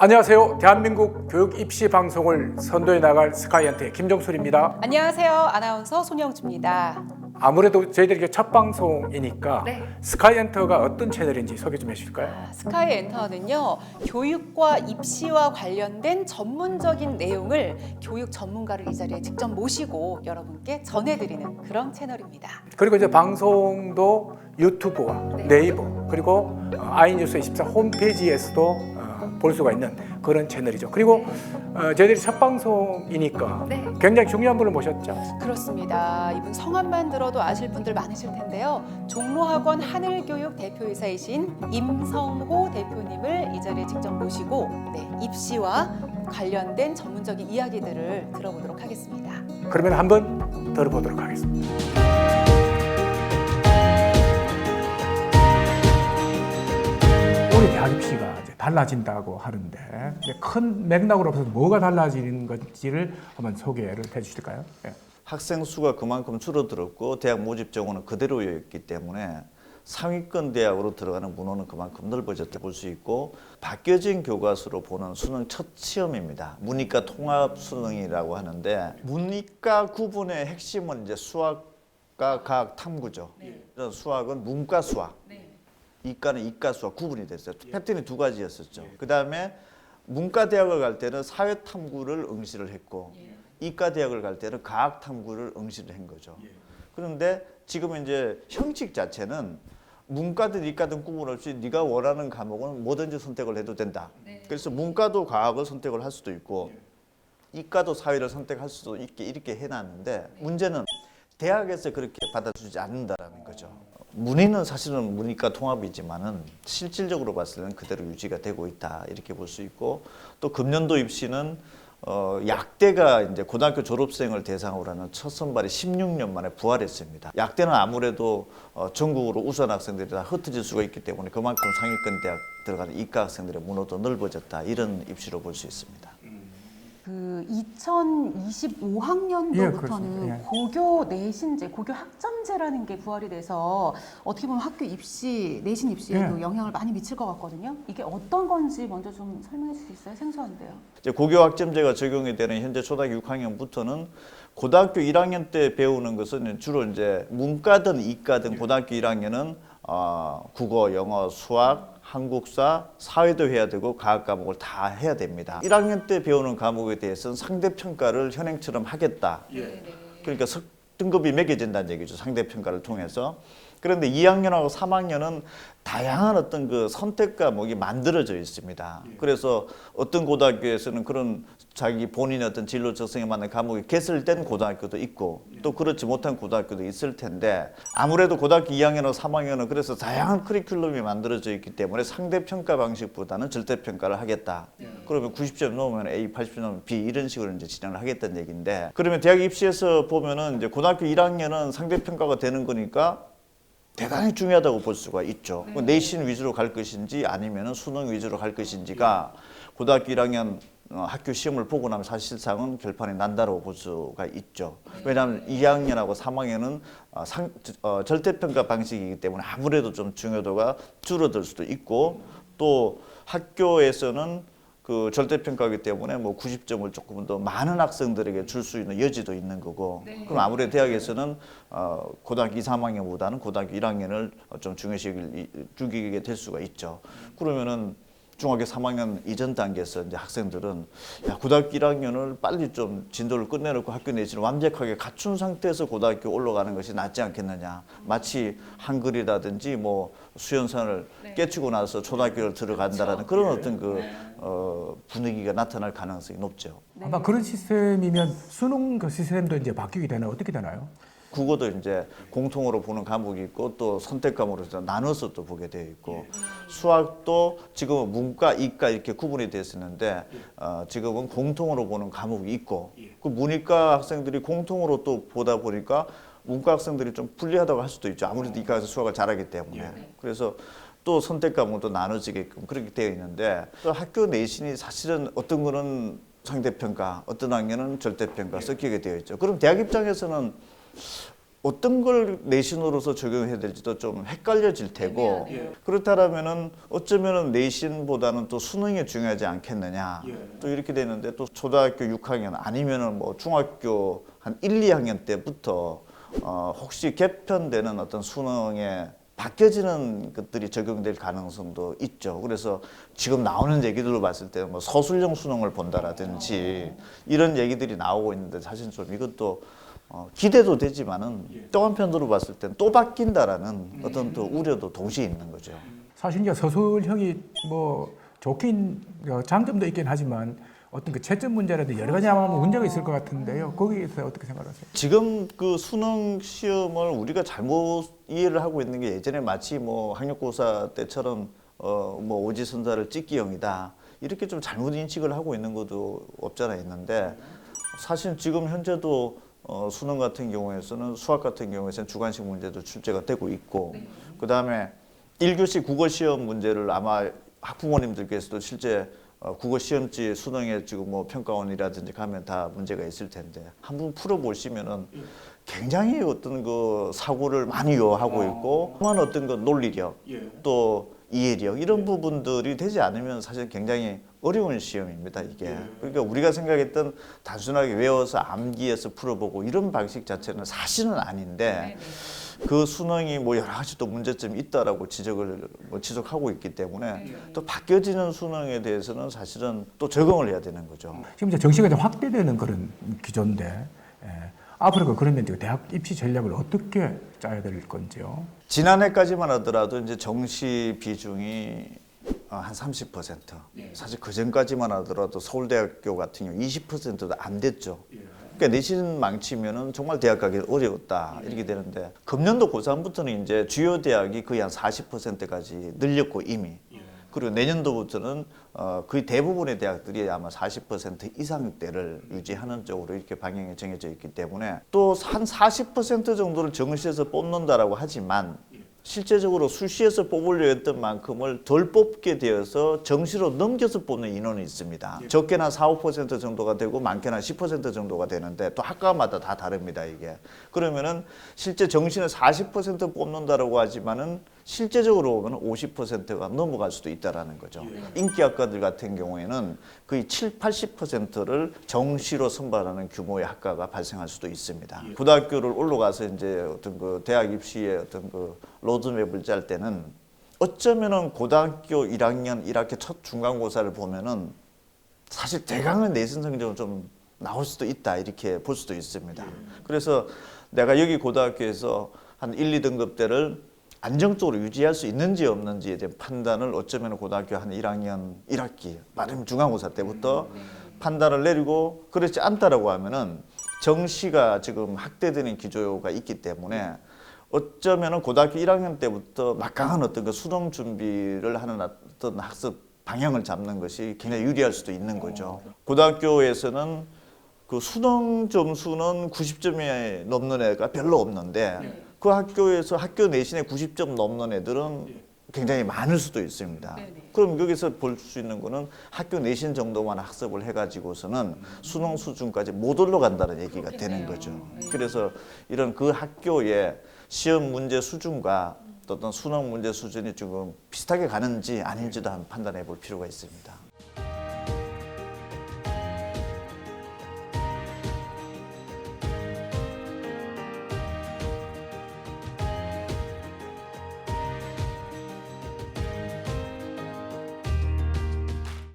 안녕하세요. 대한민국 교육 입시 방송을 선도해 나갈 스카이엔트의 김정술입니다. 안녕하세요. 아나운서 손영주입니다. 아무래도 저희들이 첫 방송이니까 네. 스카이엔터가 어떤 채널인지 소개 좀 해주실까요? 스카이 엔터는요, 교육과 입시와 관련된 전문적인 내용을 교육 전문가를 이 자리에 직접 모시고 여러분께 전해드리는 그런 채널입니다. 그리고 이제 방송도 유튜브와 네. 네이버 그리고 아이뉴스24 홈페이지에서도 볼 수가 있는 그런 채널이죠. 그리고 저희들이 첫 방송이니까 네. 굉장히 중요한 분을 모셨죠. 그렇습니다. 이분 성함만 들어도 아실 분들 많으실 텐데요. 종로학원 하늘교육 대표이사이신 임성호 대표님을 이 자리에 직접 모시고 입시와 관련된 전문적인 이야기들을 들어보도록 하겠습니다. 그러면 한번 들어보도록 하겠습니다. 올해 대학 입시가 이제 달라진다고 하는데 이제 큰 맥락으로 봐서 뭐가 달라지는 건지를 한번 소개를 해주실까요? 네. 학생 수가 그만큼 줄어들었고 대학 모집 정원은 그대로였기 때문에 상위권 대학으로 들어가는 문호는 그만큼 넓어졌다 볼 수 있고, 바뀌어진 교과서로 보는 수능 첫 시험입니다. 문이과 통합 수능이라고 하는데, 문이과 구분의 핵심은 이제 수학과 과학 탐구죠. 이런 수학은 문과 수학, 이과는 이과 수학 구분이 됐어요. 패턴이 두 가지였었죠. 그 다음에 문과 대학을 갈 때는 사회 탐구를 응시를 했고, 이과 대학을 갈 때는 과학 탐구를 응시를 한 거죠. 그런데 지금 이제 형식 자체는 문과든 이과든 구분 없이 네가 원하는 과목은 뭐든지 선택을 해도 된다. 그래서 문과도 과학을 선택을 할 수도 있고 이과도 사회를 선택할 수도 있게 이렇게 해놨는데, 문제는 대학에서 그렇게 받아주지 않는다라는 거죠. 문의는 사실은 문이과 통합이지만은 실질적으로 봤을 때는 그대로 유지가 되고 있다 이렇게 볼 수 있고, 또 금년도 입시는 약대가 이제 고등학교 졸업생을 대상으로 하는 첫 선발이 16년 만에 부활했습니다. 약대는 아무래도 전국으로 우수한 학생들이 다 흩어질 수가 있기 때문에 그만큼 상위권 대학 들어가는 이과 학생들의 문호도 넓어졌다, 이런 입시로 볼 수 있습니다. 그 2025학년도부터는 예, 그렇습니다. 예. 고교 내신제, 고교 학점제라는 게 부활이 돼서 어떻게 보면 학교 입시, 내신 입시에도 예. 영향을 많이 미칠 것 같거든요. 이게 어떤 건지 먼저 좀 설명해 줄 수 있어요? 생소한데요. 이제 고교 학점제가 적용이 되는 현재 초등학교 6학년부터는 고등학교 1학년 때 배우는 것은 주로 이제 문과든 이과든 고등학교 1학년은 국어, 영어, 수학, 한국사, 사회도 해야 되고 과학 과목을 다 해야 됩니다. 1학년 때 배우는 과목에 대해서는 상대평가를 현행처럼 하겠다. 그러니까 등급이 매겨진다는 얘기죠. 상대평가를 통해서. 그런데 2학년하고 3학년은 다양한 어떤 그 선택 과목이 만들어져 있습니다. 그래서 어떤 고등학교에서는 그런 자기 본인의 어떤 진로 적성에 맞는 과목이 개설된 고등학교도 있고 또 그렇지 못한 고등학교도 있을 텐데, 아무래도 고등학교 2학년하고 3학년은 그래서 다양한 커리큘럼이 만들어져 있기 때문에 상대평가 방식보다는 절대평가를 하겠다. 그러면 90점 넘으면 A, 80점 넘으면 B, 이런 식으로 이제 진행을 하겠다는 얘기인데, 그러면 대학 입시에서 보면은 이제 고등학교 1학년은 상대평가가 되는 거니까 대단히 중요하다고 볼 수가 있죠. 내신 위주로 갈 것인지 아니면 수능 위주로 갈 것인지가 고등학교 1학년 학교 시험을 보고 나면 사실상은 결판이 난다고 볼 수가 있죠. 왜냐하면 2학년하고 3학년은 절대평가 방식이기 때문에 아무래도 좀 중요도가 줄어들 수도 있고, 또 학교에서는 그 절대평가이기 때문에 뭐 90점을 조금 더 많은 학생들에게 줄 수 있는 여지도 있는 거고, 그럼 아무래도 대학에서는 고등학교 2, 3학년보다는 고등학교 1학년을 좀 중요시 여기게 될 수가 있죠. 그러면은 중학교 3학년 이전 단계에서 이제 학생들은 고등학교 1학년을 빨리 좀 진도를 끝내놓고 학교 내신을 완벽하게 갖춘 상태에서 고등학교 올라가는 것이 낫지 않겠느냐. 마치 한글이라든지 뭐 수연선을 깨치고 나서 초등학교를 들어간다라는 그런 어떤 그 분위기가 나타날 가능성이 높죠. 아마 그런 시스템이면 수능 그 시스템도 이제 바뀌게 되나요? 어떻게 되나요? 국어도 이제 공통으로 보는 과목이 있고 또 선택 과목으로 나눠서 또 보게 되어 있고, 수학도 지금은 문과, 이과 이렇게 구분이 됐었는데 지금은 공통으로 보는 과목이 있고, 그 문이과 학생들이 공통으로 또 보다 보니까 문과 학생들이 좀 불리하다고 할 수도 있죠. 아무래도 이과에서 수학을 잘하기 때문에. 그래서 또 선택 과목도 나눠지게끔 그렇게 되어 있는데, 또 학교 내신이 사실은 어떤 거는 상대평가, 어떤 학년은 절대평가 섞이게 되어 있죠. 그럼 대학 입장에서는 어떤 걸 내신으로서 적용해야 될지도 좀 헷갈려질 테고 그렇다면은 어쩌면은 내신보다는 또 수능이 중요하지 않겠느냐 또 이렇게 되는데 또 초등학교 6학년 아니면은 뭐 중학교 한 1, 2학년 때부터 혹시 개편되는 어떤 수능에 바뀌어지는 것들이 적용될 가능성도 있죠. 그래서 지금 나오는 얘기들로 봤을 때 뭐 서술형 수능을 본다라든지 이런 얘기들이 나오고 있는데 사실 좀 이것도 기대도 되지만은 또 한편으로 봤을 땐 또 바뀐다라는 어떤 또 우려도 동시에 있는 거죠. 사실 이제 서술형이 뭐 좋긴 장점도 있긴 하지만 어떤 그 채점 문제라든지 여러 가지 아마 문제가 있을 것 같은데요. 거기에서 어떻게 생각하세요? 지금 그 수능 시험을 우리가 잘못 이해를 하고 있는 게 예전에 마치 뭐 학력고사 때처럼 뭐 오지선다를 찍기형이다 이렇게 좀 잘못 인식을 하고 있는 것도 없잖아 있는데 사실 지금 현재도 수능 같은 경우에서는 수학 같은 경우에서는 주관식 문제도 출제가 되고 있고 그 다음에 1교시 국어 시험 문제를 아마 학부모님들께서도 실제 국어 시험지 수능에 지금 뭐 평가원이라든지 가면 다 문제가 있을 텐데 한번 풀어보시면은 굉장히 어떤 그 사고를 많이 요하고 있고 어떤 그 논리력 또 이해력 이런 부분들이 되지 않으면 사실 굉장히 어려운 시험입니다 이게. 그러니까 우리가 생각했던 단순하게 외워서 암기해서 풀어보고 이런 방식 자체는 사실은 아닌데 그 수능이 뭐 여러 가지 또 문제점이 있다라고 지적하고 있기 때문에 또 바뀌어지는 수능에 대해서는 사실은 또 적응을 해야 되는 거죠. 지금 이제 정시가 이제 확대되는 그런 기조인데 앞으로 그러면 이제 대학 입시 전략을 어떻게 짜야 될 건지요? 지난해까지만 하더라도 이제 정시 비중이 한 30%. 사실 그 전까지만 하더라도 서울대학교 같은 경우 20%도 안 됐죠. 그러니까 내신 망치면은 정말 대학 가기 어려웠다 이렇게 되는데 금년도 고3부터는 이제 주요 대학이 거의 한 40%까지 늘렸고 이미. 그리고 내년도부터는 거의 대부분의 대학들이 아마 40% 이상대를 유지하는 쪽으로 이렇게 방향이 정해져 있기 때문에 또 한 40% 정도를 정시에서 뽑는다라고 하지만 실제적으로 수시에서 뽑으려 했던 만큼을 덜 뽑게 되어서 정시로 넘겨서 뽑는 인원이 있습니다. 적게는 4, 5% 정도가 되고 많게는 10% 정도가 되는데 또 학과마다 다 다릅니다, 이게. 그러면은 실제 정시는 40% 뽑는다라고 하지만은 실제적으로 보면 50%가 넘어갈 수도 있다라는 거죠. 인기학과들 같은 경우에는 거의 7, 80%를 정시로 선발하는 규모의 학과가 발생할 수도 있습니다. 고등학교를 올라가서 이제 어떤 그 대학 입시의 어떤 그 로드맵을 짤 때는 어쩌면은 고등학교 1학년 1학기 첫 중간고사를 보면은 사실 대강의 내신 성적은 좀 나올 수도 있다 이렇게 볼 수도 있습니다. 그래서 내가 여기 고등학교에서 한 1, 2등급대를 안정적으로 유지할 수 있는지 없는지에 대한 판단을 어쩌면 고등학교 한 1학년 1학기 말하면 중간고사 때부터 판단을 내리고 그렇지 않다라고 하면은 정시가 지금 확대되는 기조가 있기 때문에 어쩌면은 고등학교 1학년 때부터 막강한 어떤 그 수능 준비를 하는 어떤 학습 방향을 잡는 것이 굉장히 유리할 수도 있는 거죠. 고등학교에서는 그 수능 점수는 90점이 넘는 애가 별로 없는데 그 학교에서 학교 내신에 90점 넘는 애들은 굉장히 많을 수도 있습니다. 그럼 여기서 볼 수 있는 거는 학교 내신 정도만 학습을 해가지고서는 수능 수준까지 못 올라간다는 얘기가 되는 거죠. 그래서 이런 그 학교의 시험 문제 수준과 어떤 수능 문제 수준이 지금 비슷하게 가는지 아닌지도 한번 판단해 볼 필요가 있습니다.